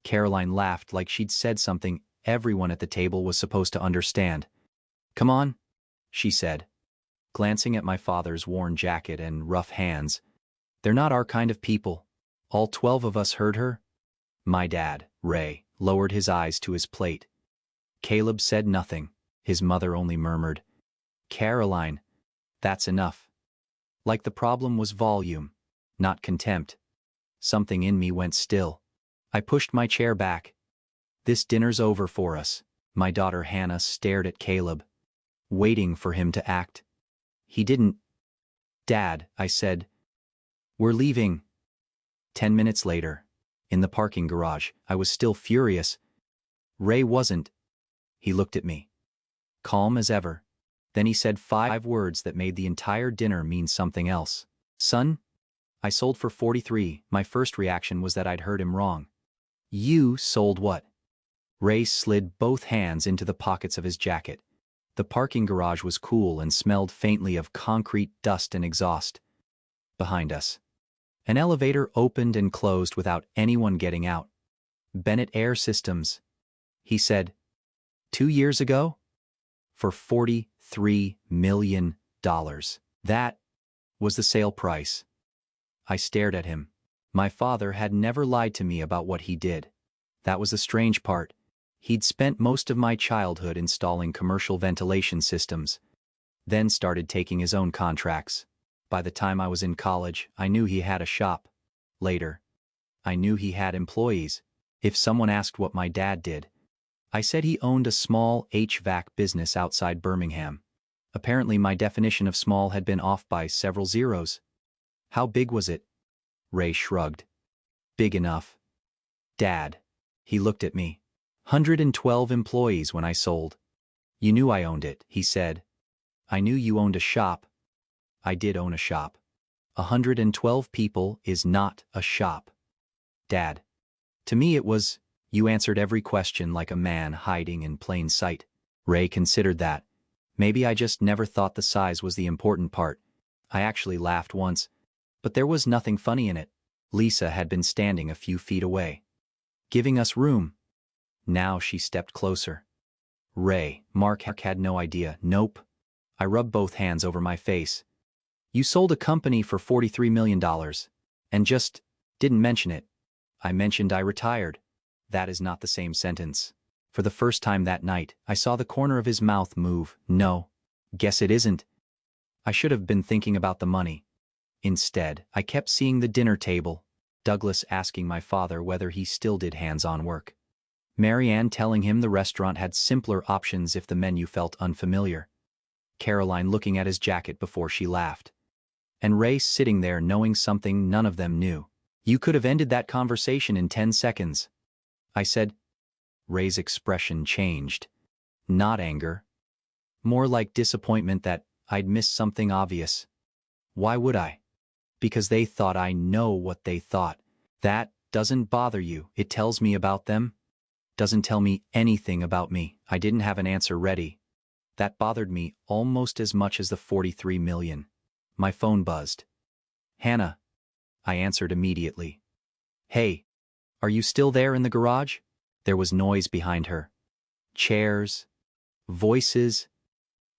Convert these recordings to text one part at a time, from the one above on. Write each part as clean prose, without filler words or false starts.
Caroline laughed like she'd said something everyone at the table was supposed to understand. "Come on," she said, glancing at my father's worn jacket and rough hands. "They're not our kind of people." All 12 of us heard her. My dad, Ray, lowered his eyes to his plate. Caleb said nothing. His mother only murmured, "Caroline, that's enough." Like the problem was volume, not contempt. Something in me went still. I pushed my chair back. "This dinner's over for us." My daughter Hannah stared at Caleb, waiting for him to act. He didn't. "Dad," I said, "we're leaving." 10 minutes later, in the parking garage, I was still furious. Ray wasn't. He looked at me, calm as ever. Then he said 5 words that made the entire dinner mean something else. "Son, I sold for 43. My first reaction was that I'd heard him wrong. "You sold what?" Ray slid both hands into the pockets of his jacket. The parking garage was cool and smelled faintly of concrete dust and exhaust. Behind us, an elevator opened and closed without anyone getting out. "Bennett Air Systems," he said. 2 years ago? For $43 million. That was the sale price. I stared at him. My father had never lied to me about what he did. That was the strange part. He'd spent most of my childhood installing commercial ventilation systems, then started taking his own contracts. By the time I was in college, I knew he had a shop. Later, I knew he had employees. If someone asked what my dad did, I said he owned a small HVAC business outside Birmingham. Apparently my definition of small had been off by several zeros. "How big was it?" Ray shrugged. "Big enough." "Dad." He looked at me. 112 employees when I sold. "You knew I owned it," he said. "I knew you owned a shop." I did own a shop. 112 people is not a shop. "Dad." To me it was, you answered every question like a man hiding in plain sight. Ray considered that. Maybe I just never thought the size was the important part. I actually laughed once, but there was nothing funny in it. Lisa had been standing a few feet away, giving us room. Now she stepped closer. "Ray," Mark had no idea. "Nope." I rubbed both hands over my face. "You sold a company for $43 million, and just didn't mention it." "I mentioned I retired." "That is not the same sentence." For the first time that night, I saw the corner of his mouth move. "No. Guess it isn't." I should have been thinking about the money. Instead, I kept seeing the dinner table, Douglas asking my father whether he still did hands-on work, Marianne telling him the restaurant had simpler options if the menu felt unfamiliar, Caroline looking at his jacket before she laughed, and Ray sitting there knowing something none of them knew. "You could have ended that conversation in 10 seconds. I said. Ray's expression changed. Not anger. More like disappointment that I'd missed something obvious. "Why would I?" "Because they thought I know what they thought." "That doesn't bother you. It tells me about them." "Doesn't tell me anything about me." I didn't have an answer ready. That bothered me almost as much as the 43 million. My phone buzzed. "Hannah." I answered immediately. "Hey, are you still there in the garage?" There was noise behind her. Chairs. Voices.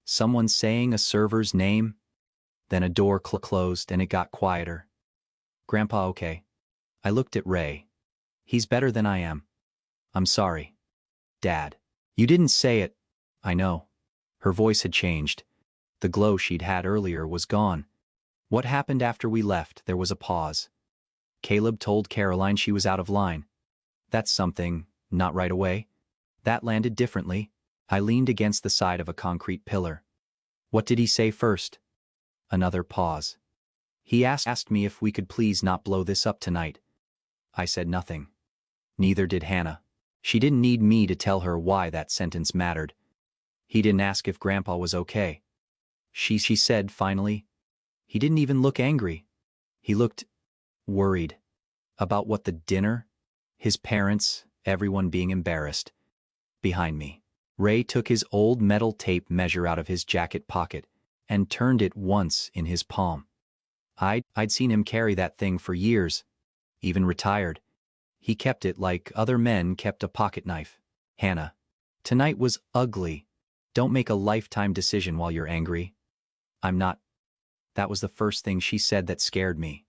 Someone saying a server's name. Then a door closed and it got quieter. "Grandpa okay?" I looked at Ray. "He's better than I am." "I'm sorry." "Dad." "You didn't say it." "I know." Her voice had changed. The glow she'd had earlier was gone. "What happened after we left?" There was a pause. "Caleb told Caroline she was out of line." "That's something, not right away." "That landed differently." I leaned against the side of a concrete pillar. "What did he say first?" Another pause. "He asked me if we could please not blow this up tonight." I said nothing. Neither did Hannah. She didn't need me to tell her why that sentence mattered. "He didn't ask if Grandpa was okay." She said finally. "He didn't even look angry. He looked worried." About what, the dinner? His parents, everyone being embarrassed. Behind me, Ray took his old metal tape measure out of his jacket pocket and turned it once in his palm. I'd seen him carry that thing for years, even retired. He kept it like other men kept a pocket knife. Hannah, tonight was ugly. Don't make a lifetime decision while you're angry. I'm not. That was the first thing she said that scared me.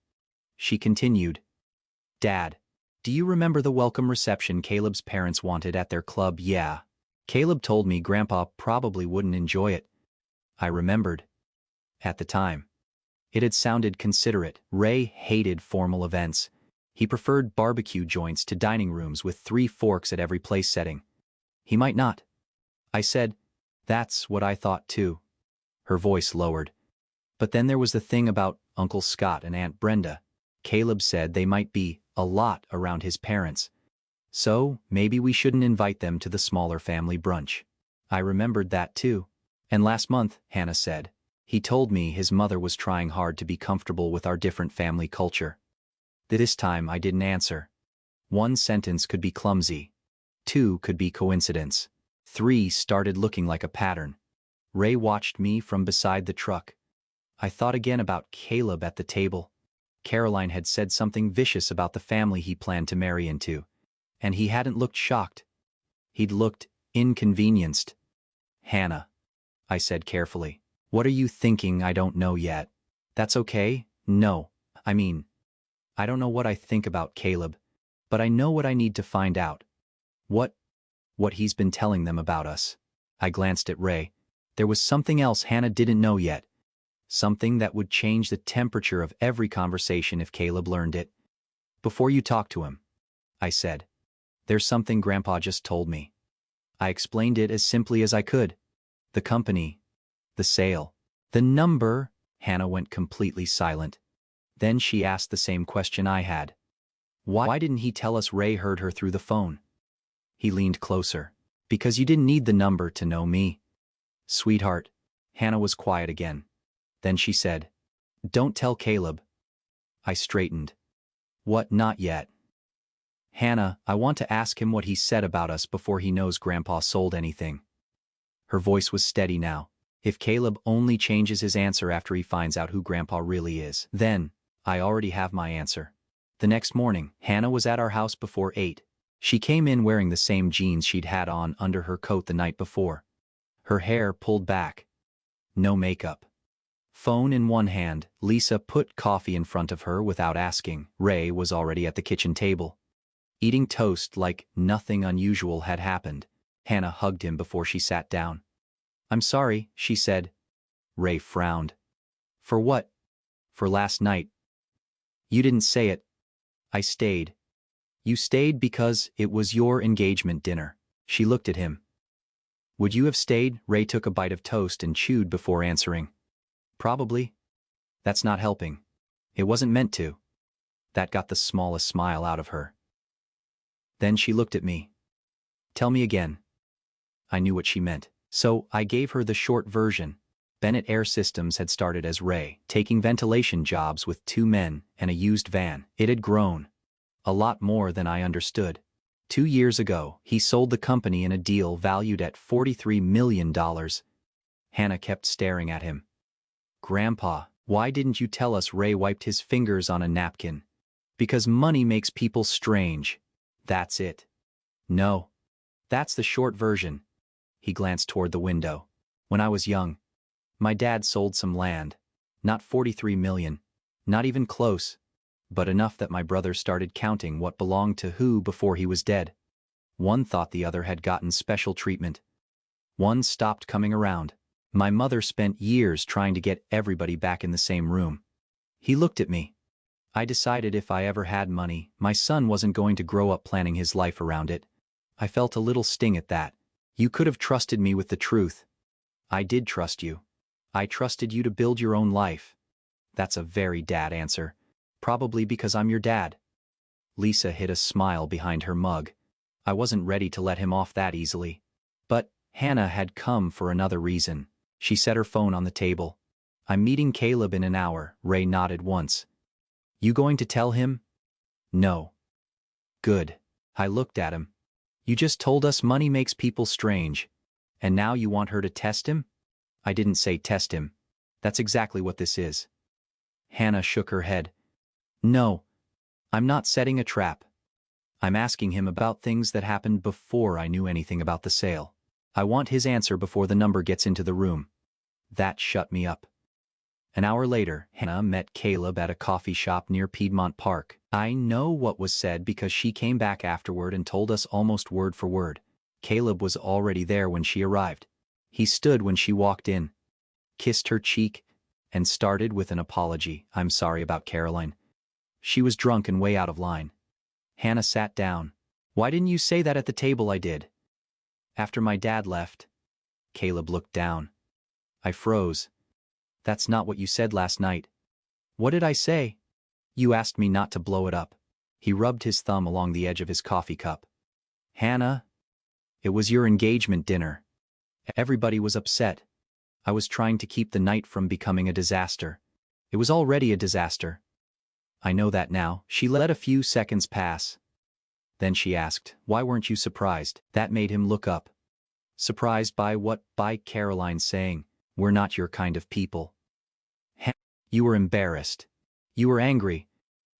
She continued, Dad, do you remember the welcome reception Caleb's parents wanted at their club? Yeah. Caleb told me Grandpa probably wouldn't enjoy it. I remembered. At the time, it had sounded considerate. Ray hated formal events. He preferred barbecue joints to dining rooms with 3 forks at every place setting. He might not. I said, that's what I thought too. Her voice lowered. But then there was the thing about Uncle Scott and Aunt Brenda. Caleb said they might be a lot around his parents. So maybe we shouldn't invite them to the smaller family brunch. I remembered that too. And last month, Hannah said, he told me his mother was trying hard to be comfortable with our different family culture. This time I didn't answer. 1 sentence could be clumsy. 2 could be coincidence. 3 started looking like a pattern. Ray watched me from beside the truck. I thought again about Caleb at the table. Caroline had said something vicious about the family he planned to marry into. And he hadn't looked shocked. He'd looked inconvenienced. Hannah, I said carefully, what are you thinking? I don't know yet. That's okay? No, I don't know what I think about Caleb, but I know what I need to find out. What he's been telling them about us. I glanced at Ray. There was something else Hannah didn't know yet. Something that would change the temperature of every conversation if Caleb learned it. Before you talk to him, I said, there's something Grandpa just told me. I explained it as simply as I could. The company, the sale, the number. Hannah went completely silent. Then she asked the same question I had. Why didn't he tell us? Ray heard her through the phone. He leaned closer. Because you didn't need the number to know me. Sweetheart. Hannah was quiet again. Then she said, don't tell Caleb. I straightened. What? Not yet. Hannah, I want to ask him what he said about us before he knows Grandpa sold anything. Her voice was steady now. If Caleb only changes his answer after he finds out who Grandpa really is, then I already have my answer. The next morning, Hannah was at our house before 8. She came in wearing the same jeans she'd had on under her coat the night before. Her hair pulled back. No makeup. Phone in one hand, Lisa put coffee in front of her without asking. Ray was already at the kitchen table, eating toast like nothing unusual had happened. Hannah hugged him before she sat down. I'm sorry, she said. Ray frowned. For what? For last night. You didn't say it. I stayed. You stayed because it was your engagement dinner. She looked at him. Would you have stayed? Ray took a bite of toast and chewed before answering. Probably. That's not helping. It wasn't meant to. That got the smallest smile out of her. Then she looked at me. Tell me again. I knew what she meant, so I gave her the short version. Bennett Air Systems had started as Ray, taking ventilation jobs with 2 men and a used van. It had grown. A lot more than I understood. 2 years ago, he sold the company in a deal valued at $43 million. Hannah kept staring at him. Grandpa, why didn't you tell us? Ray wiped his fingers on a napkin. Because money makes people strange. That's it. No. That's the short version. He glanced toward the window. When I was young, my dad sold some land. Not 43 million. Not even close. But enough that my brothers started counting what belonged to who before he was dead. One thought the other had gotten special treatment. One stopped coming around. My mother spent years trying to get everybody back in the same room. He looked at me. I decided if I ever had money, my son wasn't going to grow up planning his life around it. I felt a little sting at that. You could have trusted me with the truth. I did trust you. I trusted you to build your own life. That's a very dad answer. Probably because I'm your dad. Lisa hid a smile behind her mug. I wasn't ready to let him off that easily. But Hannah had come for another reason. She set her phone on the table. I'm meeting Caleb in an hour. Ray nodded once. You going to tell him? No. Good. I looked at him. You just told us money makes people strange. And now you want her to test him? I didn't say test him. That's exactly what this is. Hannah shook her head. No. I'm not setting a trap. I'm asking him about things that happened before I knew anything about the sale. I want his answer before the number gets into the room. That shut me up. An hour later, Hannah met Caleb at a coffee shop near Piedmont Park. I know what was said because she came back afterward and told us almost word for word. Caleb was already there when she arrived. He stood when she walked in, kissed her cheek, and started with an apology. I'm sorry about Caroline. She was drunk and way out of line. Hannah sat down. Why didn't you say that at the table? I did. After my dad left. Caleb looked down. I froze. That's not what you said last night. What did I say? You asked me not to blow it up. He rubbed his thumb along the edge of his coffee cup. Hannah, it was your engagement dinner. Everybody was upset. I was trying to keep the night from becoming a disaster. It was already a disaster. I know that now. She let a few seconds pass. Then she asked, why weren't you surprised? That made him look up. Surprised by what? By Caroline saying, we're not your kind of people. You were embarrassed. You were angry.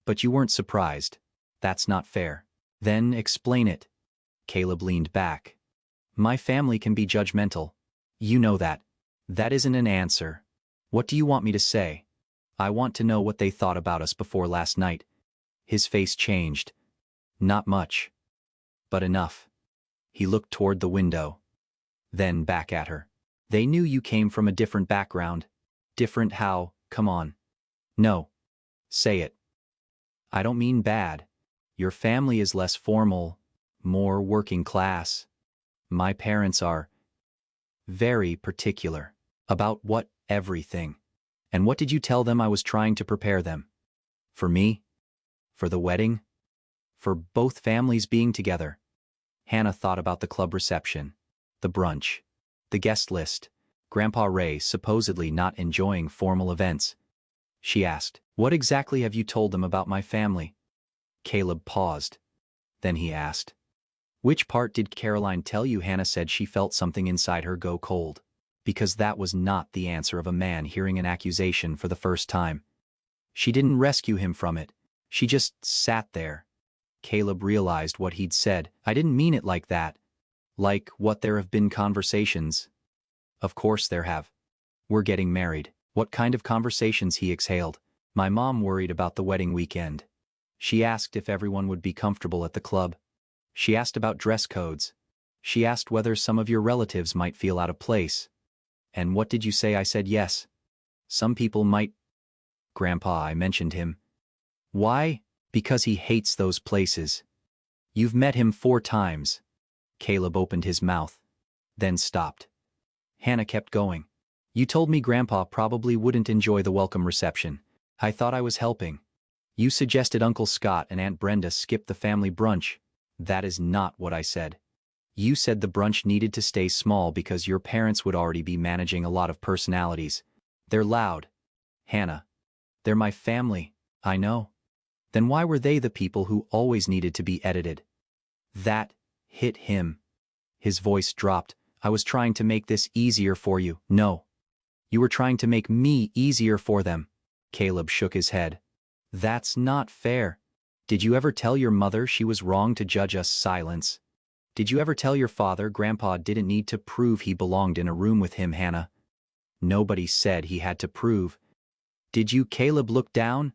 But you weren't surprised. That's not fair. Then explain it. Caleb leaned back. My family can be judgmental. You know that. That isn't an answer. What do you want me to say? I want to know what they thought about us before last night. His face changed. Not much. But enough. He looked toward the window. Then back at her. They knew you came from a different background. Different how? Come on. No. Say it. I don't mean bad. Your family is less formal, more working class. My parents are very particular. About what? Everything. And what did you tell them? I was trying to prepare them. For me? For the wedding? For both families being together? Hannah thought about the club reception, the brunch, the guest list, Grandpa Ray supposedly not enjoying formal events. She asked, what exactly have you told them about my family? Caleb paused. Then he asked, which part did Caroline tell you? Hannah said she felt something inside her go cold, because that was not the answer of a man hearing an accusation for the first time. She didn't rescue him from it. She just sat there. Caleb realized what he'd said. I didn't mean it like that. Like what? There have been conversations. Of course there have. We're getting married. What kind of conversations? He exhaled. My mom worried about the wedding weekend. She asked if everyone would be comfortable at the club. She asked about dress codes. She asked whether some of your relatives might feel out of place. And what did you say? I said yes. Some people might. Grandpa, I mentioned him. Why? Because he hates those places. You've met him 4 times. Caleb opened his mouth, then stopped. Hannah kept going. You told me Grandpa probably wouldn't enjoy the welcome reception. I thought I was helping. You suggested Uncle Scott and Aunt Brenda skip the family brunch. That is not what I said. You said the brunch needed to stay small because your parents would already be managing a lot of personalities. They're loud. Hannah. They're my family. I know. Then why were they the people who always needed to be edited? That hit him. His voice dropped. I was trying to make this easier for you. No. You were trying to make me easier for them. Caleb shook his head. That's not fair. Did you ever tell your mother she was wrong to judge us? Silence. Did you ever tell your father Grandpa didn't need to prove he belonged in a room with him? Hannah. Nobody said he had to prove. Did you? Caleb looked down.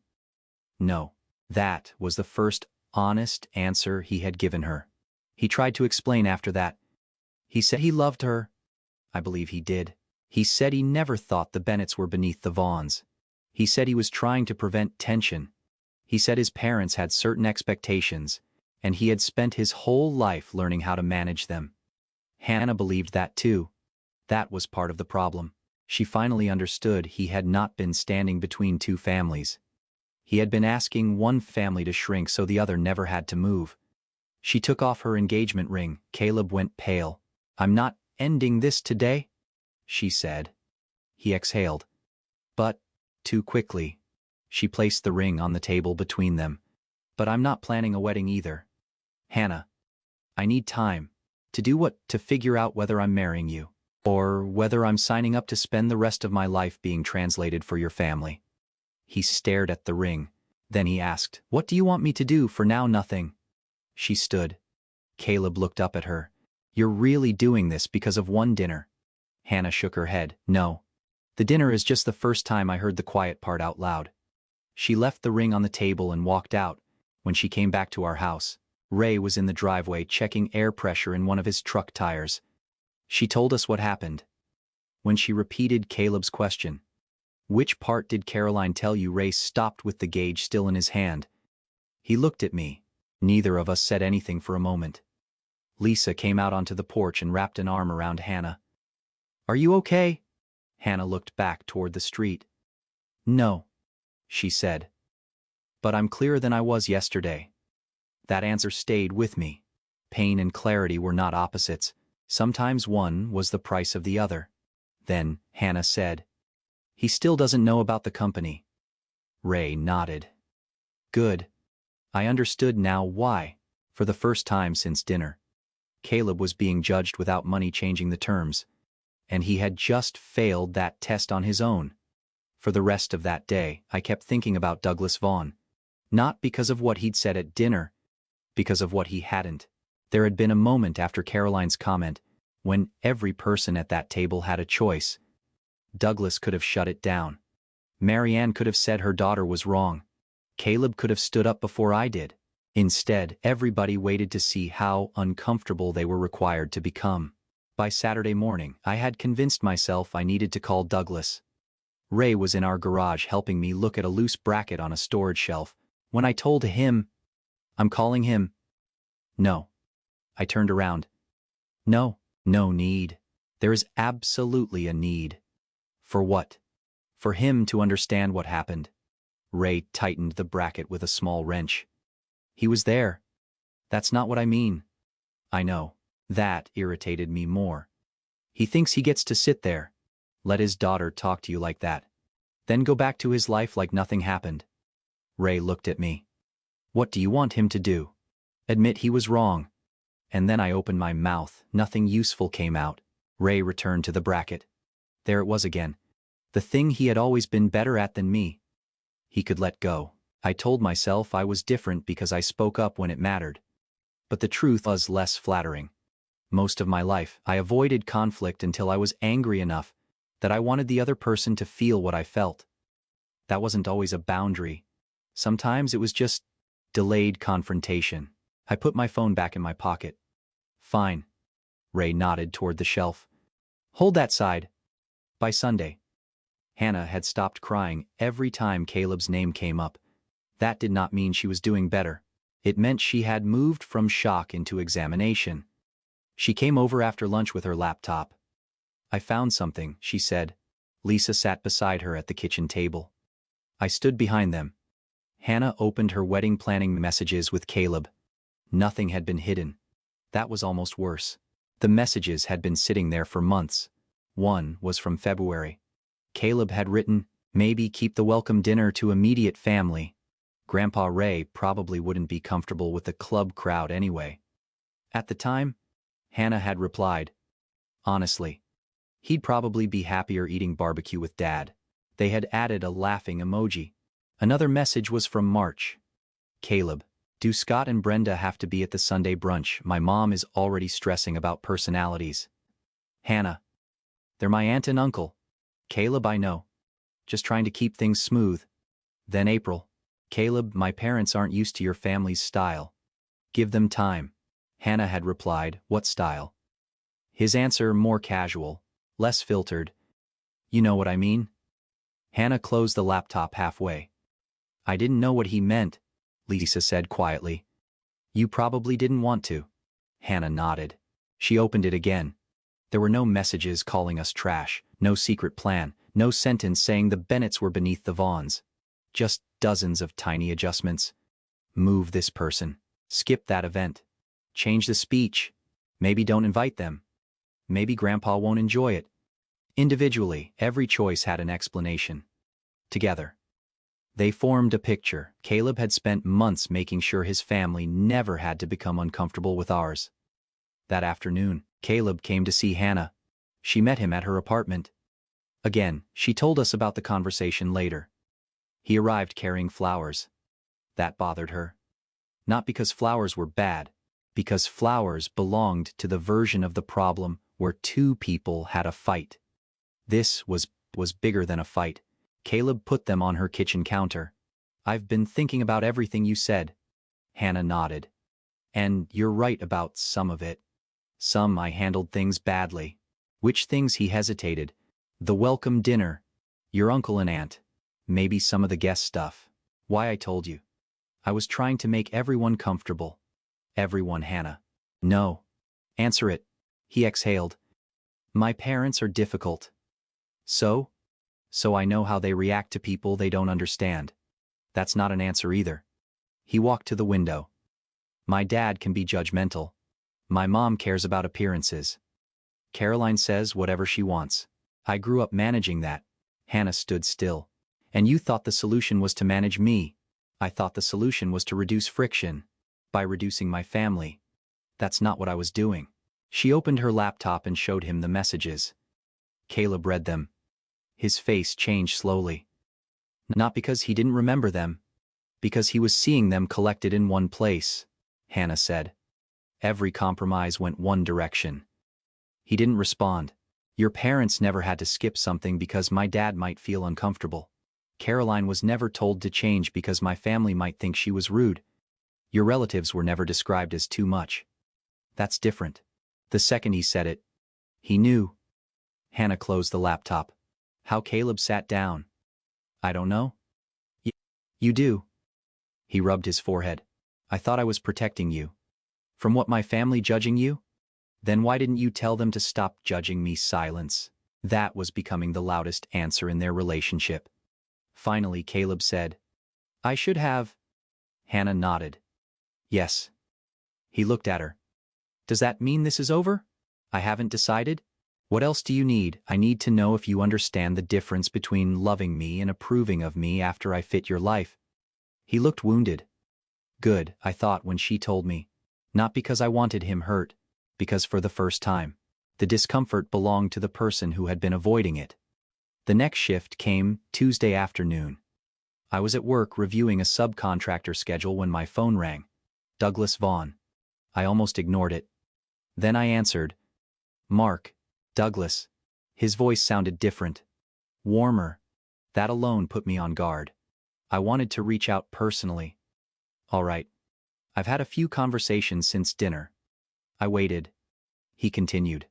No. That was the first honest answer he had given her. He tried to explain after that. He said he loved her. I believe he did. He said he never thought the Bennetts were beneath the Vaughns. He said he was trying to prevent tension. He said his parents had certain expectations, and he had spent his whole life learning how to manage them. Hannah believed that too. That was part of the problem. She finally understood he had not been standing between 2 families. He had been asking one family to shrink so the other never had to move. She took off her engagement ring. Caleb went pale. I'm not ending this today, she said. He exhaled. But, too quickly. She placed the ring on the table between them. But I'm not planning a wedding either. Hannah. I need time. To do what? To figure out whether I'm marrying you. Or whether I'm signing up to spend the rest of my life being translated for your family. He stared at the ring. Then he asked, what do you want me to do? For now, nothing. She stood. Caleb looked up at her. You're really doing this because of one dinner? Hannah shook her head. No. The dinner is just the first time I heard the quiet part out loud. She left the ring on the table and walked out. When she came back to our house, Ray was in the driveway checking air pressure in one of his truck tires. She told us what happened. When she repeated Caleb's question, "Which part did Caroline tell you?" Ray stopped with the gauge still in his hand. He looked at me. Neither of us said anything for a moment. Lisa came out onto the porch and wrapped an arm around Hannah. Are you okay? Hannah looked back toward the street. No, she said. But I'm clearer than I was yesterday. That answer stayed with me. Pain and clarity were not opposites. Sometimes one was the price of the other. Then, Hannah said, he still doesn't know about the company. Ray nodded. Good. I understood now why, for the first time since dinner. Caleb was being judged without money changing the terms, and he had just failed that test on his own. For the rest of that day, I kept thinking about Douglas Vaughn. Not because of what he'd said at dinner, because of what he hadn't. There had been a moment after Caroline's comment when every person at that table had a choice. Douglas could have shut it down. Marianne could have said her daughter was wrong. Caleb could have stood up before I did. Instead, everybody waited to see how uncomfortable they were required to become. By Saturday morning, I had convinced myself I needed to call Douglas. Ray was in our garage helping me look at a loose bracket on a storage shelf. When I told him, I'm calling him. No. I turned around. No need. There is absolutely a need. For what? For him to understand what happened. Ray tightened the bracket with a small wrench. He was there. That's not what I mean. I know. That irritated me more. He thinks he gets to sit there. Let his daughter talk to you like that. Then go back to his life like nothing happened. Ray looked at me. What do you want him to do? Admit he was wrong. And then I opened my mouth. Nothing useful came out. Ray returned to the bracket. There it was again. The thing he had always been better at than me. He could let go. I told myself I was different because I spoke up when it mattered. But the truth was less flattering. Most of my life, I avoided conflict until I was angry enough that I wanted the other person to feel what I felt. That wasn't always a boundary. Sometimes it was just delayed confrontation. I put my phone back in my pocket. Fine. Ray nodded toward the shelf. Hold that side. By Sunday. Hannah had stopped crying every time Caleb's name came up. That did not mean she was doing better. It meant she had moved from shock into examination. She came over after lunch with her laptop. I found something, she said. Lisa sat beside her at the kitchen table. I stood behind them. Hannah opened her wedding planning messages with Caleb. Nothing had been hidden. That was almost worse. The messages had been sitting there for months. One was from February. Caleb had written, maybe keep the welcome dinner to immediate family. Grandpa Ray probably wouldn't be comfortable with the club crowd anyway. At the time, Hannah had replied, honestly, he'd probably be happier eating barbecue with Dad. They had added a laughing emoji. Another message was from March. Caleb, do Scott and Brenda have to be at the Sunday brunch? My mom is already stressing about personalities. Hannah, they're my aunt and uncle. Caleb, I know. Just trying to keep things smooth. Then April, Caleb, my parents aren't used to your family's style. Give them time. Hannah had replied, what style? His answer more casual, less filtered. You know what I mean? Hannah closed the laptop halfway. I didn't know what he meant, Lisa said quietly. You probably didn't want to. Hannah nodded. She opened it again. There were no messages calling us trash, no secret plan, no sentence saying the Bennetts were beneath the Vaughns. Just dozens of tiny adjustments. Move this person. Skip that event. Change the speech. Maybe don't invite them. Maybe Grandpa won't enjoy it. Individually, every choice had an explanation. Together, they formed a picture. Caleb had spent months making sure his family never had to become uncomfortable with ours. That afternoon, Caleb came to see Hannah. She met him at her apartment. Again, she told us about the conversation later. He arrived carrying flowers. That bothered her. Not because flowers were bad, because flowers belonged to the version of the problem where two people had a fight. This was bigger than a fight. Caleb put them on her kitchen counter. I've been thinking about everything you said. Hannah nodded. And you're right about some of it. Some I handled things badly. Which things? He hesitated. The welcome dinner. Your uncle and aunt. Maybe some of the guest stuff. Why I told you. I was trying to make everyone comfortable. Everyone, Hannah. No. Answer it. He exhaled. My parents are difficult. So I know how they react to people they don't understand. That's not an answer either. He walked to the window. My dad can be judgmental. My mom cares about appearances. Caroline says whatever she wants. I grew up managing that. Hannah stood still. And you thought the solution was to manage me. I thought the solution was to reduce friction. By reducing my family. That's not what I was doing. She opened her laptop and showed him the messages. Caleb read them. His face changed slowly. Not because he didn't remember them. Because he was seeing them collected in one place, Hannah said. Every compromise went one direction. He didn't respond. Your parents never had to skip something because my dad might feel uncomfortable. Caroline was never told to change because my family might think she was rude. Your relatives were never described as too much. That's different. The second he said it, he knew. Hannah closed the laptop. How Caleb sat down. I don't know. You do. He rubbed his forehead. I thought I was protecting you. From what, my family judging you? Then why didn't you tell them to stop judging me? Silence. That was becoming the loudest answer in their relationship. Finally, Caleb said, I should have. Hannah nodded. Yes. He looked at her. Does that mean this is over? I haven't decided. What else do you need? I need to know if you understand the difference between loving me and approving of me after I fit your life. He looked wounded. Good, I thought when she told me. Not because I wanted him hurt, because for the first time, the discomfort belonged to the person who had been avoiding it. The next shift came Tuesday afternoon. I was at work reviewing a subcontractor schedule when my phone rang. Douglas Vaughn. I almost ignored it. Then I answered. Mark. Douglas. His voice sounded different. Warmer. That alone put me on guard. I wanted to reach out personally. All right. I've had a few conversations since dinner. I waited. He continued.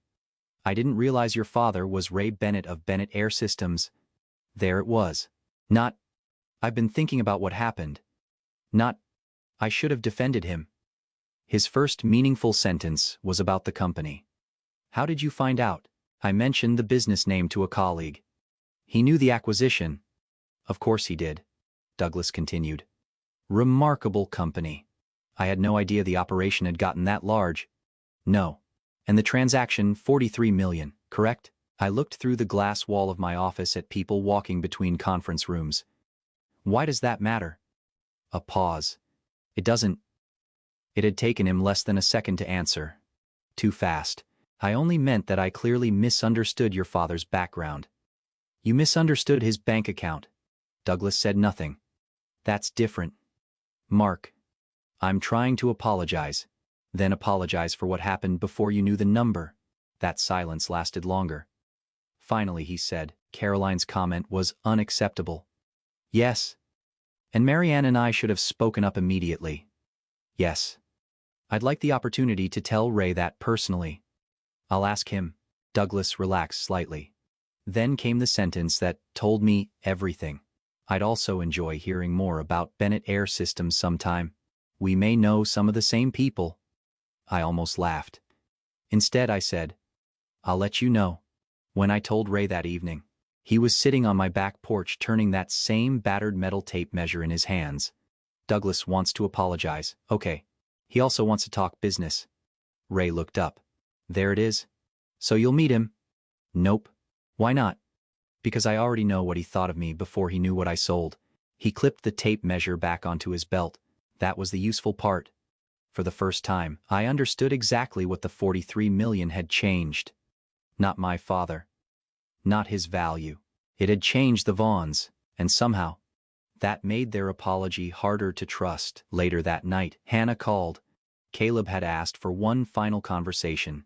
I didn't realize your father was Ray Bennett of Bennett Air Systems. There it was. Not, I've been thinking about what happened. Not, I should have defended him. His first meaningful sentence was about the company. How did you find out? I mentioned the business name to a colleague. He knew the acquisition. Of course he did. Douglas continued. Remarkable company. I had no idea the operation had gotten that large. No. And the transaction, 43 million, correct? I looked through the glass wall of my office at people walking between conference rooms. Why does that matter? A pause. It doesn't. It had taken him less than a second to answer. Too fast. I only meant that I clearly misunderstood your father's background. You misunderstood his bank account. Douglas said nothing. That's different. Mark. I'm trying to apologize. Then apologize for what happened before you knew the number. That silence lasted longer. Finally he said, Caroline's comment was unacceptable. Yes. And Marianne and I should have spoken up immediately. Yes. I'd like the opportunity to tell Ray that personally. I'll ask him. Douglas relaxed slightly. Then came the sentence that told me everything. I'd also enjoy hearing more about Bennett Air Systems sometime. We may know some of the same people. I almost laughed. Instead I said, I'll let you know. When I told Ray that evening, he was sitting on my back porch turning that same battered metal tape measure in his hands. Douglas wants to apologize. Okay. He also wants to talk business. Ray looked up. There it is. So you'll meet him? Nope. Why not? Because I already know what he thought of me before he knew what I sold. He clipped the tape measure back onto his belt. That was the useful part. For the first time, I understood exactly what the 43 million had changed. Not my father. Not his value. It had changed the Vaughns, and somehow, That made their apology harder to trust. Later that night, Hannah called. Caleb had asked for one final conversation.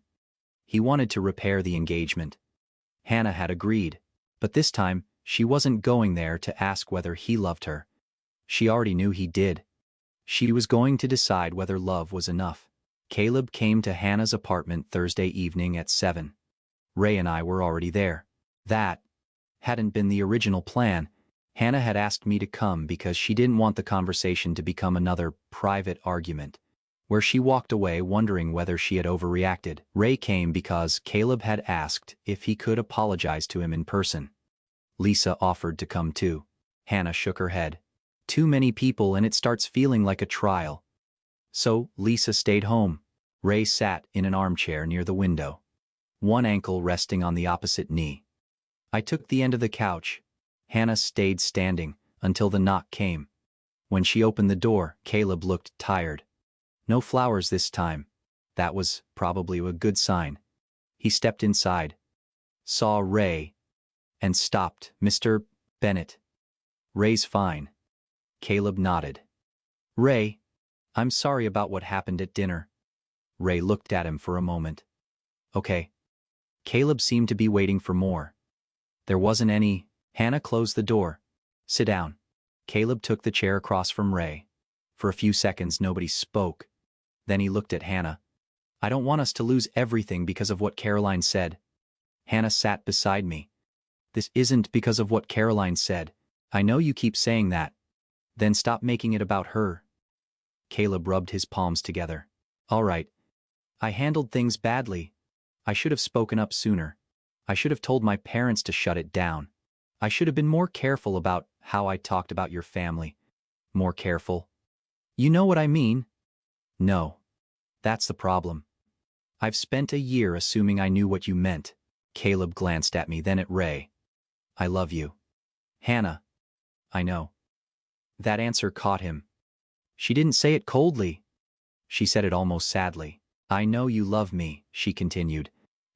He wanted to repair the engagement. Hannah had agreed, but this time, she wasn't going there to ask whether he loved her. She already knew he did. She was going to decide whether love was enough. Caleb came to Hannah's apartment Thursday evening at 7. Ray and I were already there. That hadn't been the original plan. Hannah had asked me to come because she didn't want the conversation to become another private argument, where she walked away wondering whether she had overreacted. Ray came because Caleb had asked if he could apologize to him in person. Lisa offered to come too. Hannah shook her head. Too many people and it starts feeling like a trial. So, Lisa stayed home. Ray sat in an armchair near the window, one ankle resting on the opposite knee. I took the end of the couch. Hannah stayed standing until the knock came. When she opened the door, Caleb looked tired. No flowers this time. That was probably a good sign. He stepped inside, saw Ray, and stopped. Mr. Bennett. Ray's fine. Caleb nodded. Ray, I'm sorry about what happened at dinner. Ray looked at him for a moment. Okay. Caleb seemed to be waiting for more. There wasn't any. Hannah closed the door. Sit down. Caleb took the chair across from Ray. For a few seconds nobody spoke. Then he looked at Hannah. I don't want us to lose everything because of what Caroline said. Hannah sat beside me. This isn't because of what Caroline said. I know you keep saying that. Then stop making it about her. Caleb rubbed his palms together. All right. I handled things badly. I should have spoken up sooner. I should have told my parents to shut it down. I should have been more careful about how I talked about your family. More careful. You know what I mean? No. That's the problem. I've spent a year assuming I knew what you meant. Caleb glanced at me, then at Ray. I love you. Hannah. I know. That answer caught him. She didn't say it coldly. She said it almost sadly. I know you love me, she continued.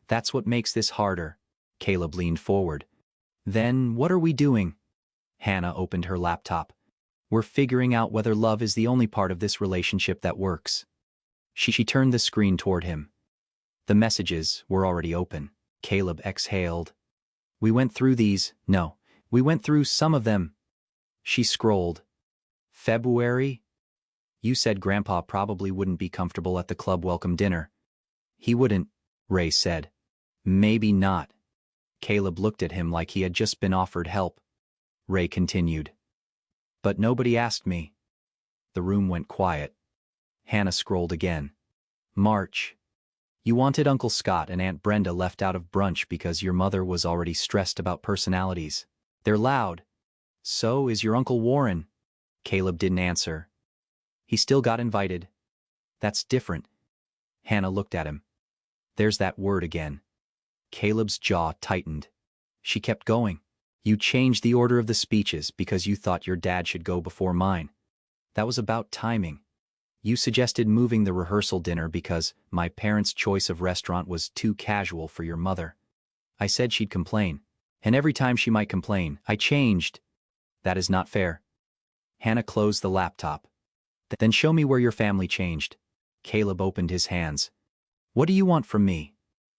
That's what makes this harder. Caleb leaned forward. Then what are we doing? Hannah opened her laptop. We're figuring out whether love is the only part of this relationship that works. She turned the screen toward him. The messages were already open. Caleb exhaled. We went through these. No, we went through some of them. She scrolled. February? You said Grandpa probably wouldn't be comfortable at the club welcome dinner. He wouldn't, Ray said. Maybe not. Caleb looked at him like he had just been offered help. Ray continued. But nobody asked me. The room went quiet. Hannah scrolled again. March. You wanted Uncle Scott and Aunt Brenda left out of brunch because your mother was already stressed about personalities. They're loud. So is your Uncle Warren. Caleb didn't answer. He still got invited. That's different. Hannah looked at him. There's that word again. Caleb's jaw tightened. She kept going. You changed the order of the speeches because you thought your dad should go before mine. That was about timing. You suggested moving the rehearsal dinner because my parents' choice of restaurant was too casual for your mother. I said she'd complain. And every time she might complain, I changed. That is not fair. Hannah closed the laptop. Then show me where your family changed. Caleb opened his hands. What do you want from me?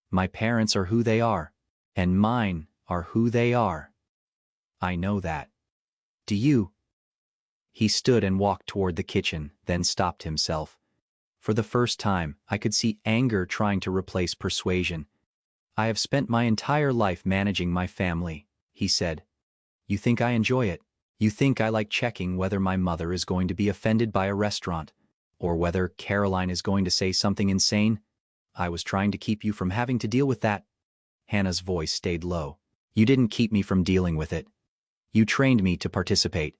My parents are who they are, and mine are who they are. I know that. Do you? He stood and walked toward the kitchen, then stopped himself. For the first time, I could see anger trying to replace persuasion. I have spent my entire life managing my family, he said. You think I enjoy it? You think I like checking whether my mother is going to be offended by a restaurant, or whether Caroline is going to say something insane? I was trying to keep you from having to deal with that. Hannah's voice stayed low. You didn't keep me from dealing with it. You trained me to participate.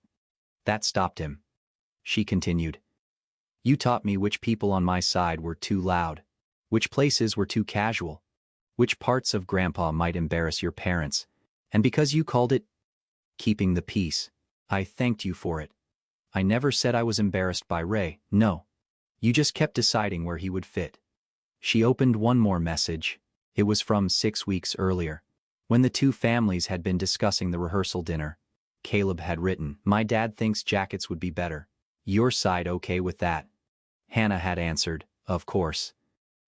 That stopped him. She continued. You taught me which people on my side were too loud, which places were too casual, which parts of Grandpa might embarrass your parents, and because you called it keeping the peace, I thanked you for it. I never said I was embarrassed by Ray, no. You just kept deciding where he would fit. She opened one more message. It was from 6 weeks earlier, when the two families had been discussing the rehearsal dinner. Caleb had written, "My dad thinks jackets would be better. Your side okay with that?" Hannah had answered, "Of course."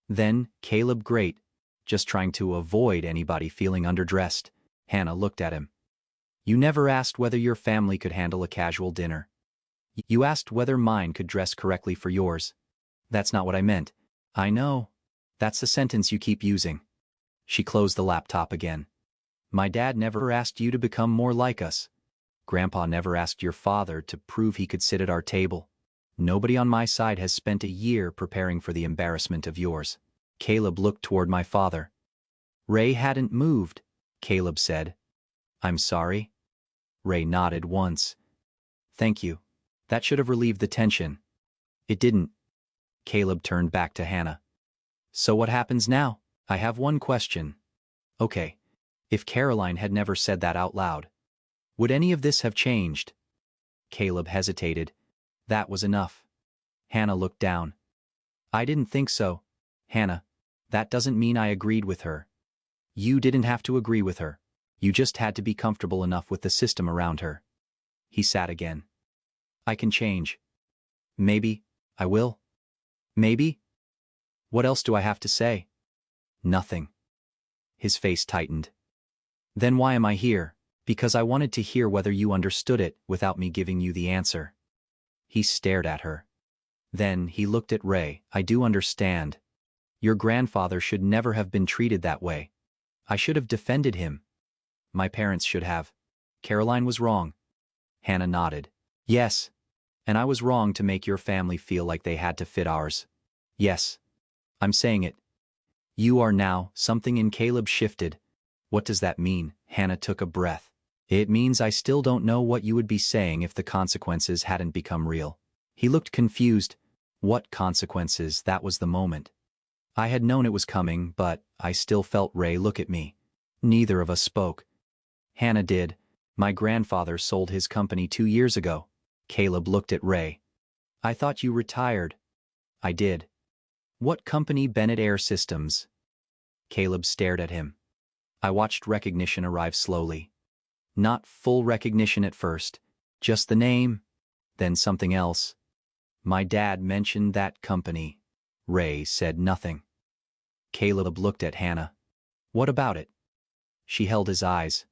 Then, Caleb, great. Just trying to avoid anybody feeling underdressed. Hannah looked at him. "You never asked whether your family could handle a casual dinner. You asked whether mine could dress correctly for yours." "That's not what I meant." "I know. That's the sentence you keep using." She closed the laptop again. "My dad never asked you to become more like us. Grandpa never asked your father to prove he could sit at our table. Nobody on my side has spent a year preparing for the embarrassment of yours." Caleb looked toward my father. "Ray hadn't moved," Caleb said. "I'm sorry." Ray nodded once. "Thank you. That should have relieved the tension." "It didn't." Caleb turned back to Hannah. "So what happens now? I have one question." "Okay. If Caroline had never said that out loud, would any of this have changed?" Caleb hesitated. "That was enough." Hannah looked down. "I didn't think so. Hannah, that doesn't mean I agreed with her. You didn't have to agree with her. You just had to be comfortable enough with the system around her." He sat again. "I can change. Maybe I will. Maybe. What else do I have to say?" "Nothing." His face tightened. "Then why am I here?" "Because I wanted to hear whether you understood it without me giving you the answer." He stared at her. Then he looked at Ray. "I do understand. Your grandfather should never have been treated that way. I should have defended him. My parents should have. Caroline was wrong." Hannah nodded. "Yes. And I was wrong to make your family feel like they had to fit ours." "Yes. I'm saying it. You are now." Something in Caleb shifted. "What does that mean?" Hannah took a breath. "It means I still don't know what you would be saying if the consequences hadn't become real." He looked confused. What consequences? That was the moment. I had known it was coming, but I still felt Ray look at me. Neither of us spoke. "Hannah did. My grandfather sold his company 2 years ago." Caleb looked at Ray. "I thought you retired." "I did." "What company?" "Bennett Air Systems." Caleb stared at him. I watched recognition arrive slowly. Not full recognition at first, just the name, then something else. "My dad mentioned that company." Ray said nothing. Caleb looked at Hannah. "What about it?" She held his eyes.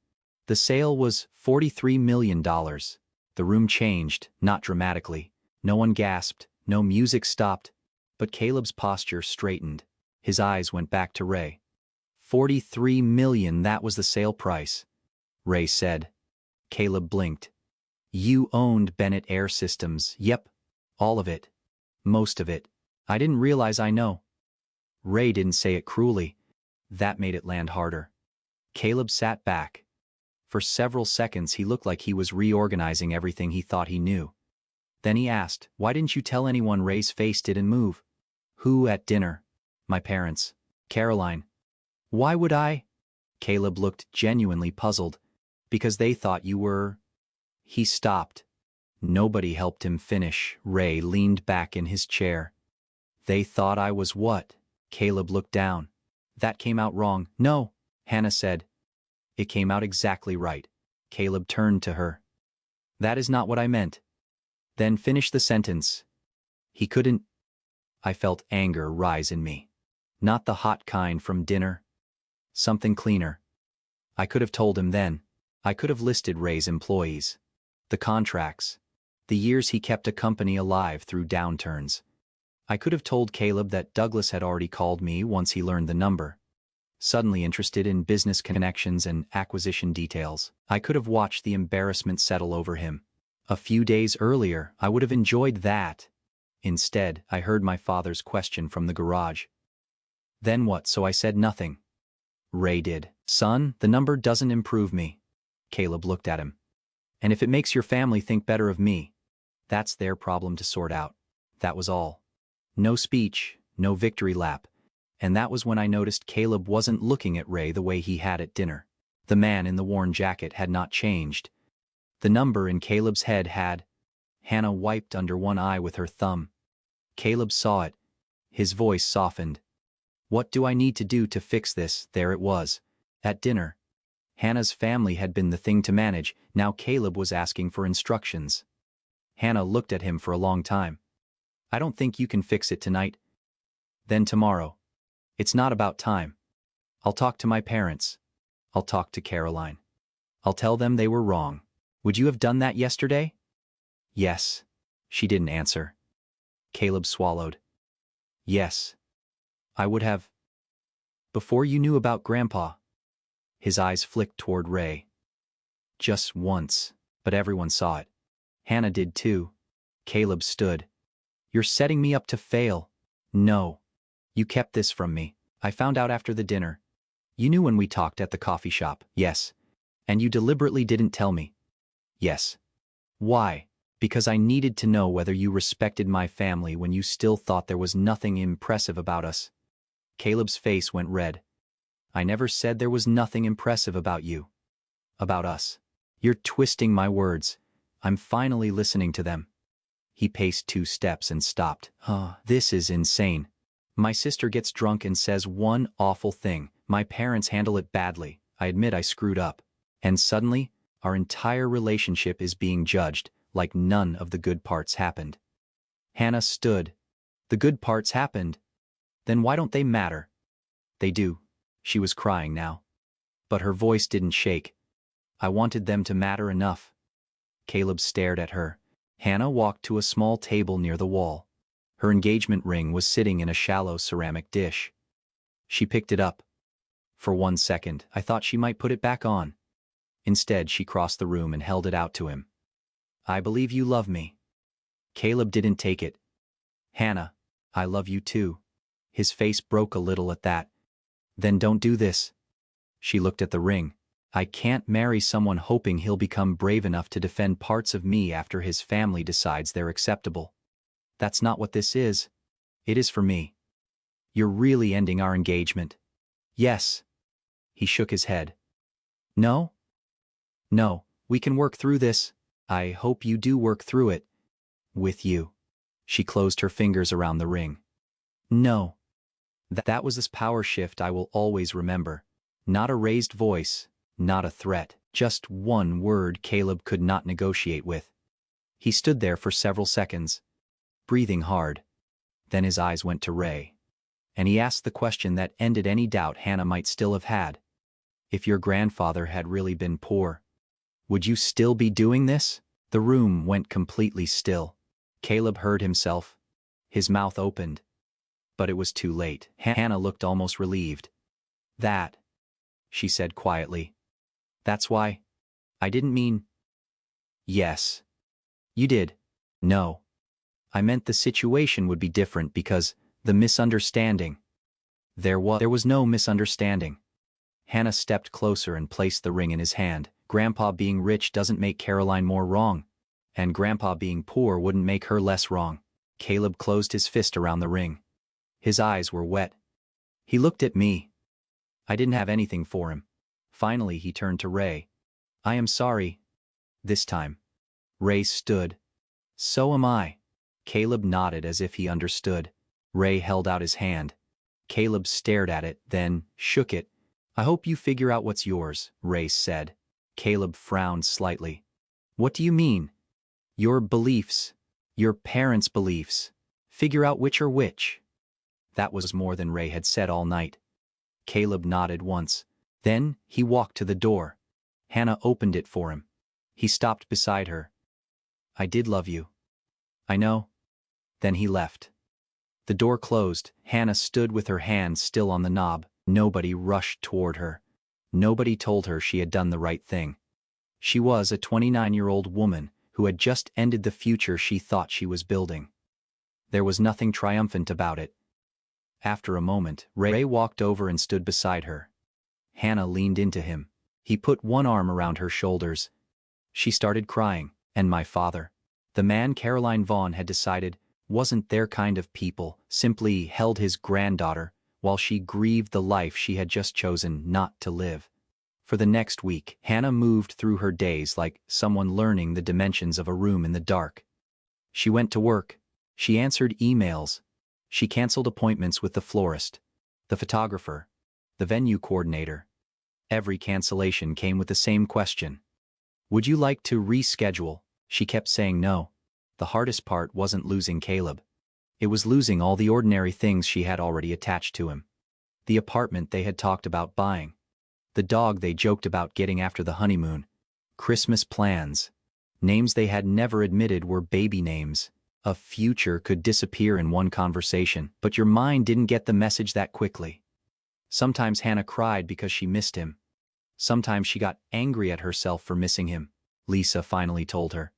"The sale was $43 million. The room changed, not dramatically. No one gasped, no music stopped, but Caleb's posture straightened. His eyes went back to Ray. $43 million, that was the sale price," Ray said. Caleb blinked. "You owned Bennett Air Systems." "Yep. All of it. Most of it." "I didn't realize." "I know." Ray didn't say it cruelly. That made it land harder. Caleb sat back. For several seconds he looked like he was reorganizing everything he thought he knew. Then he asked, "Why didn't you tell anyone?" Ray's face didn't move. "Who at dinner?" "My parents." "Caroline." "Why would I?" Caleb looked genuinely puzzled. "Because they thought you were—" He stopped. Nobody helped him finish. Ray leaned back in his chair. "They thought I was what?" Caleb looked down. "That came out wrong." "No," Hannah said. "It came out exactly right." Caleb turned to her. "That is not what I meant." "Then finish the sentence." He couldn't. I felt anger rise in me. Not the hot kind from dinner. Something cleaner. I could have told him then. I could have listed Ray's employees. The contracts. The years he kept a company alive through downturns. I could have told Caleb that Douglas had already called me once he learned the number. Suddenly interested in business connections and acquisition details. I could have watched the embarrassment settle over him. A few days earlier, I would have enjoyed that. Instead, I heard my father's question from the garage. "Then what?" So I said nothing. Ray did. "Son, the number doesn't improve me." Caleb looked at him. "And if it makes your family think better of me, that's their problem to sort out." That was all. No speech, no victory lap. And that was when I noticed Caleb wasn't looking at Ray the way he had at dinner. The man in the worn jacket had not changed. The number in Caleb's head had. Hannah wiped under one eye with her thumb. Caleb saw it. His voice softened. "What do I need to do to fix this?" There it was. At dinner. Hannah's family had been the thing to manage, now Caleb was asking for instructions. Hannah looked at him for a long time. I don't think you can fix it tonight. Then tomorrow. It's not about time. I'll talk to my parents. I'll talk to Caroline. I'll tell them they were wrong. Would you have done that yesterday? Yes. She didn't answer. Caleb swallowed. Yes. I would have. Before you knew about Grandpa. His eyes flicked toward Ray. Just once, but everyone saw it. Hannah did too. Caleb stood. You're setting me up to fail. No. You kept this from me. I found out after the dinner. You knew when we talked at the coffee shop. Yes. And you deliberately didn't tell me. Yes. Why? Because I needed to know whether you respected my family when you still thought there was nothing impressive about us. Caleb's face went red. I never said there was nothing impressive about you. About us. You're twisting my words. I'm finally listening to them. He paced 2 steps and stopped. This is insane. My sister gets drunk and says one awful thing. My parents handle it badly. I admit I screwed up. And suddenly, our entire relationship is being judged, like none of the good parts happened. Hannah stood. The good parts happened. Then why don't they matter? They do. She was crying now. But her voice didn't shake. I wanted them to matter enough. Caleb stared at her. Hannah walked to a small table near the wall. Her engagement ring was sitting in a shallow ceramic dish. She picked it up. For 1 second, I thought she might put it back on. Instead, she crossed the room and held it out to him. I believe you love me. Caleb didn't take it. Hannah, I love you too. His face broke a little at that. Then don't do this. She looked at the ring. I can't marry someone hoping he'll become brave enough to defend parts of me after his family decides they're acceptable. That's not what this is. It is for me. You're really ending our engagement. Yes. He shook his head. No? No, we can work through this. I hope you do work through it. With you. She closed her fingers around the ring. No. That was this power shift I will always remember. Not a raised voice, not a threat, just one word Caleb could not negotiate with. He stood there for several seconds, breathing hard. Then his eyes went to Ray. And he asked the question that ended any doubt Hannah might still have had. If your grandfather had really been poor, would you still be doing this? The room went completely still. Caleb heard himself. His mouth opened. But it was too late. Hannah looked almost relieved. That, she said quietly. That's why. I didn't mean. Yes. You did. No. I meant the situation would be different because the misunderstanding. There was no misunderstanding. Hannah stepped closer and placed the ring in his hand. Grandpa being rich doesn't make Caroline more wrong. And Grandpa being poor wouldn't make her less wrong. Caleb closed his fist around the ring. His eyes were wet. He looked at me. I didn't have anything for him. Finally he turned to Ray. I am sorry. This time. Ray stood. So am I. Caleb nodded as if he understood. Ray held out his hand. Caleb stared at it, then shook it. I hope you figure out what's yours, Ray said. Caleb frowned slightly. What do you mean? Your beliefs. Your parents' beliefs. Figure out which are which. That was more than Ray had said all night. Caleb nodded once. Then he walked to the door. Hannah opened it for him. He stopped beside her. I did love you. I know. Then he left. The door closed. Hannah stood with her hand still on the knob. Nobody rushed toward her. Nobody told her she had done the right thing. She was a 29-year-old woman who had just ended the future she thought she was building. There was nothing triumphant about it. After a moment, Ray walked over and stood beside her. Hannah leaned into him. He put one arm around her shoulders. She started crying, and my father, the man Caroline Vaughn had decided wasn't their kind of people, simply held his granddaughter while she grieved the life she had just chosen not to live. For the next week, Hannah moved through her days like someone learning the dimensions of a room in the dark. She went to work. She answered emails. She canceled appointments with the florist, the photographer, the venue coordinator. Every cancellation came with the same question. Would you like to reschedule? She kept saying no. The hardest part wasn't losing Caleb. It was losing all the ordinary things she had already attached to him. The apartment they had talked about buying. The dog they joked about getting after the honeymoon. Christmas plans. Names they had never admitted were baby names. A future could disappear in one conversation, but your mind didn't get the message that quickly. Sometimes Hannah cried because she missed him. Sometimes she got angry at herself for missing him. Lisa finally told her.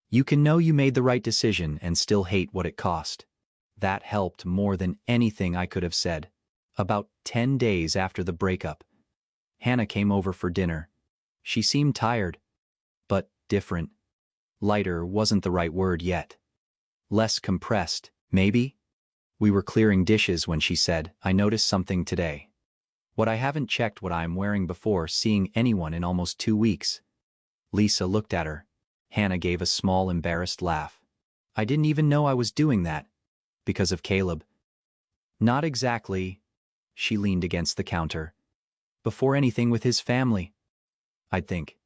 You can know you made the right decision and still hate what it cost. That helped more than anything I could have said. About 10 days after the breakup, Hannah came over for dinner. She seemed tired, but different. Lighter wasn't the right word yet. Less compressed, maybe? We were clearing dishes when she said, I noticed something today. What I haven't checked what I'm wearing before seeing anyone in almost 2 weeks. Lisa looked at her. Hannah gave a small embarrassed laugh. I didn't even know I was doing that. Because of Caleb. Not exactly. She leaned against the counter. Before anything with his family. I'd think.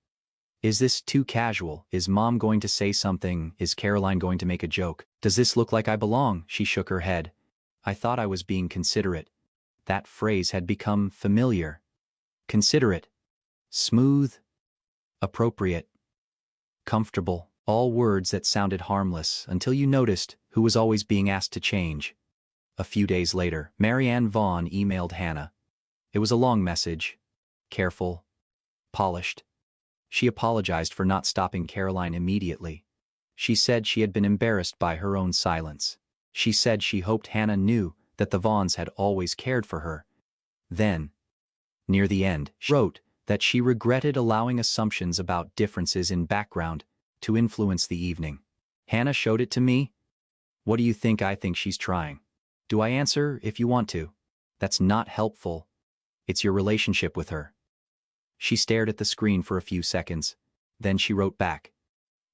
Is this too casual? Is Mom going to say something? Is Caroline going to make a joke? Does this look like I belong? She shook her head. I thought I was being considerate. That phrase had become familiar. Considerate. Smooth. Appropriate. Comfortable. All words that sounded harmless until you noticed who was always being asked to change. A few days later, Marianne Vaughn emailed Hannah. It was a long message. Careful. Polished. She apologized for not stopping Caroline immediately. She said she had been embarrassed by her own silence. She said she hoped Hannah knew that the Vaughns had always cared for her. Then, near the end, she wrote that she regretted allowing assumptions about differences in background to influence the evening. Hannah showed it to me. What do you think I think she's trying? Do I answer if you want to? That's not helpful. It's your relationship with her. She stared at the screen for a few seconds. Then she wrote back.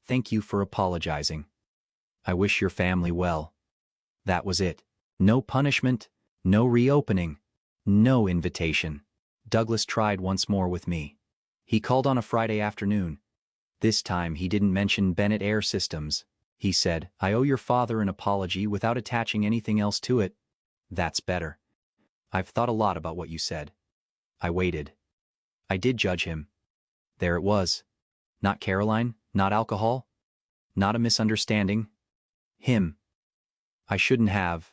Thank you for apologizing. I wish your family well. That was it. No punishment, no reopening, no invitation. Douglas tried once more with me. He called on a Friday afternoon. This time he didn't mention Bennett Air Systems. He said, I owe your father an apology without attaching anything else to it. That's better. I've thought a lot about what you said. I waited. I did judge him. There it was. Not Caroline, not alcohol, not a misunderstanding. Him. I shouldn't have.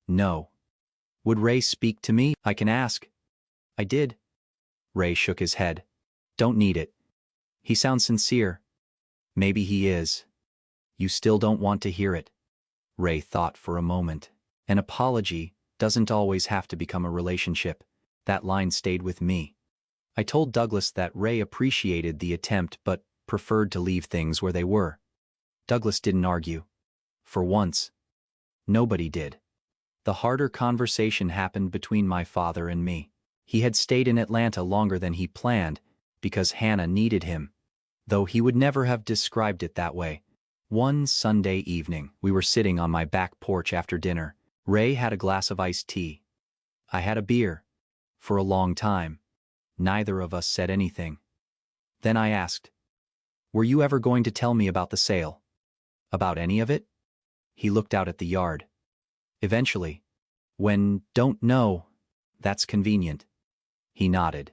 No. Would Ray speak to me? I can ask. I did. Ray shook his head. Don't need it. He sounds sincere. Maybe he is. You still don't want to hear it. Ray thought for a moment. An apology doesn't always have to become a relationship. That line stayed with me. I told Douglas that Ray appreciated the attempt but preferred to leave things where they were. Douglas didn't argue. For once. Nobody did. The harder conversation happened between my father and me. He had stayed in Atlanta longer than he planned because Hannah needed him, though he would never have described it that way. One Sunday evening, we were sitting on my back porch after dinner. Ray had a glass of iced tea. I had a beer. For a long time, neither of us said anything. Then I asked, were you ever going to tell me about the sale? About any of it? He looked out at the yard. Eventually. When don't know, that's convenient. He nodded.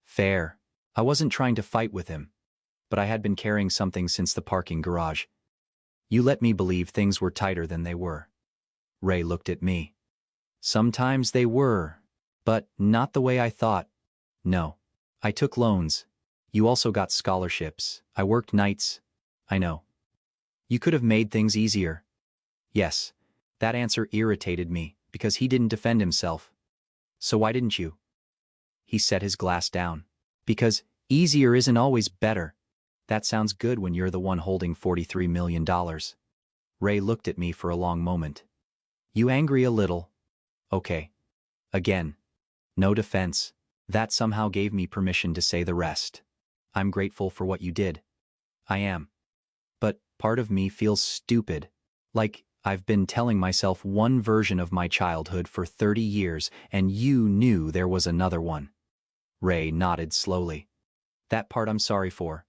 Fair. I wasn't trying to fight with him, but I had been carrying something since the parking garage. You let me believe things were tighter than they were. Ray looked at me. Sometimes they were, but not the way I thought. No. I took loans. You also got scholarships. I worked nights. I know. You could have made things easier. Yes. That answer irritated me, because he didn't defend himself. So why didn't you? He set his glass down. Because easier isn't always better. That sounds good when you're the one holding $43 million. Ray looked at me for a long moment. You angry a little? Okay. Again. No defense. That somehow gave me permission to say the rest. I'm grateful for what you did. I am. But part of me feels stupid. Like I've been telling myself one version of my childhood for 30 years and you knew there was another one. Ray nodded slowly. That part I'm sorry for.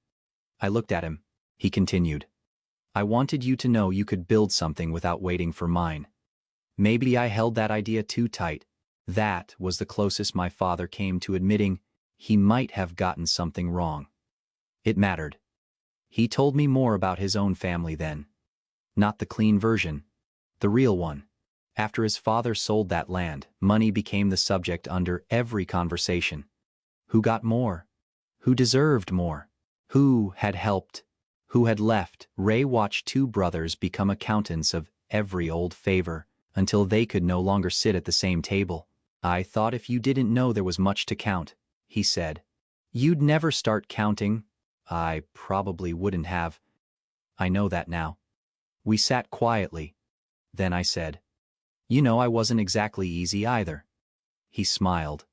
I looked at him. He continued. I wanted you to know you could build something without waiting for mine. Maybe I held that idea too tight. That was the closest my father came to admitting he might have gotten something wrong. It mattered. He told me more about his own family then. Not the clean version. The real one. After his father sold that land, money became the subject under every conversation. Who got more? Who deserved more? Who had helped? Who had left? Ray watched two brothers become accountants of every old favor until they could no longer sit at the same table. I thought if you didn't know there was much to count, he said. You'd never start counting. I probably wouldn't have. I know that now. We sat quietly. Then I said, you know I wasn't exactly easy either. He smiled.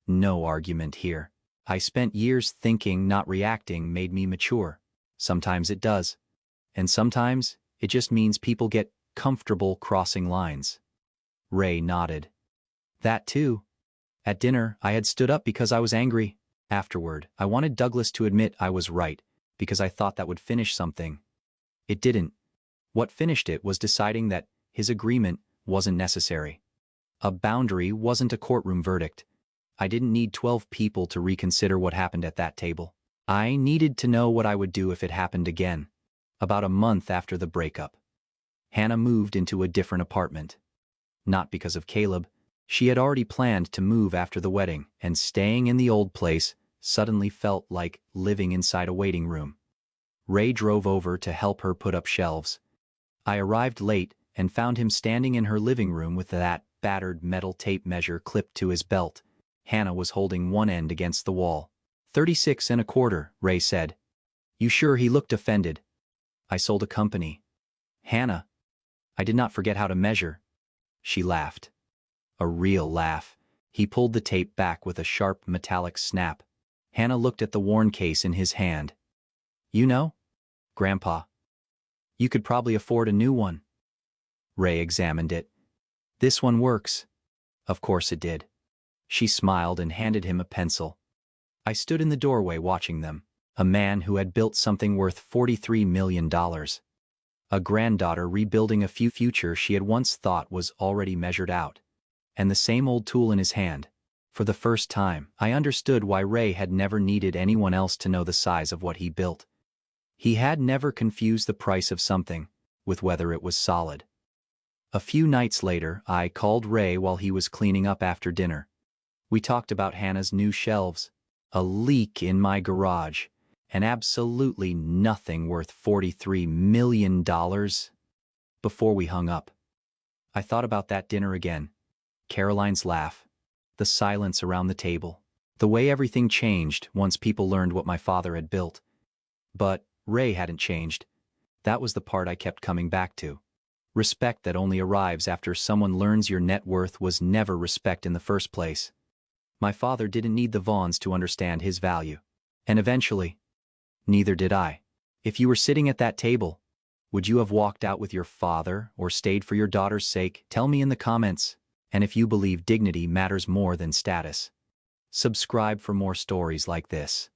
No argument here. I spent years thinking, not reacting made me mature. Sometimes it does. And sometimes it just means people get comfortable crossing lines. Ray nodded. That too. At dinner, I had stood up because I was angry. Afterward, I wanted Douglas to admit I was right, because I thought that would finish something. It didn't. What finished it was deciding that his agreement wasn't necessary. A boundary wasn't a courtroom verdict. I didn't need 12 people to reconsider what happened at that table. I needed to know what I would do if it happened again. About a month after the breakup, Hannah moved into a different apartment. Not because of Caleb. She had already planned to move after the wedding, and staying in the old place suddenly felt like living inside a waiting room. Ray drove over to help her put up shelves. I arrived late and found him standing in her living room with that battered metal tape measure clipped to his belt. Hannah was holding one end against the wall. 36 1/4, Ray said. You sure? He looked offended. I sold a company. Hannah. I did not forget how to measure. She laughed. A real laugh. He pulled the tape back with a sharp metallic snap. Hannah looked at the worn case in his hand. You know, Grandpa, you could probably afford a new one. Ray examined it. This one works. Of course it did. She smiled and handed him a pencil. I stood in the doorway watching them. A man who had built something worth $43 million. A granddaughter rebuilding a future she had once thought was already measured out. And the same old tool in his hand. For the first time, I understood why Ray had never needed anyone else to know the size of what he built. He had never confused the price of something with whether it was solid. A few nights later, I called Ray while he was cleaning up after dinner. We talked about Hannah's new shelves, a leak in my garage, and absolutely nothing worth $43 million. Before we hung up, I thought about that dinner again. Caroline's laugh, the silence around the table, the way everything changed once people learned what my father had built. But Ray hadn't changed. That was the part I kept coming back to. Respect that only arrives after someone learns your net worth was never respect in the first place. My father didn't need the Vaughns to understand his value. And eventually, neither did I. If you were sitting at that table, would you have walked out with your father or stayed for your daughter's sake? Tell me in the comments. And if you believe dignity matters more than status, subscribe for more stories like this.